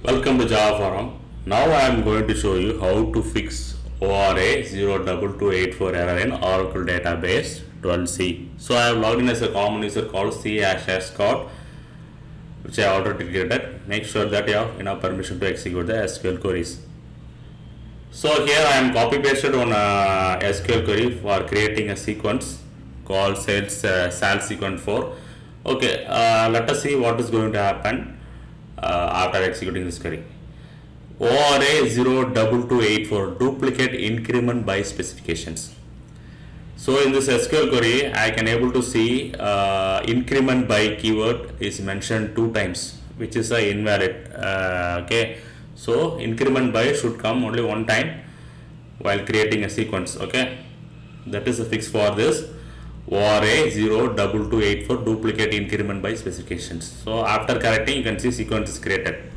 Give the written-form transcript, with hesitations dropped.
Welcome to Java Forum. Now I am going to show you how to fix ORA-02284 error in Oracle database 12c. So I have logged in as a common user called c#scott, which I already created. Make sure that you have enough permission to execute the SQL queries. So here I am copy pasted on a SQL query for creating a sequence called sal sequence 4. Okay, let us see what is going to happen after executing this query. ORA-02284 duplicate increment by specifications. So in this SQL query, I can able to see increment by keyword is mentioned 2 times, which is invalid. Okay, so increment by should come only 1 time while creating a sequence. Okay, that is the fix for this ORA-02284 duplicate increment by specifications. So after correcting, you can see sequence is created.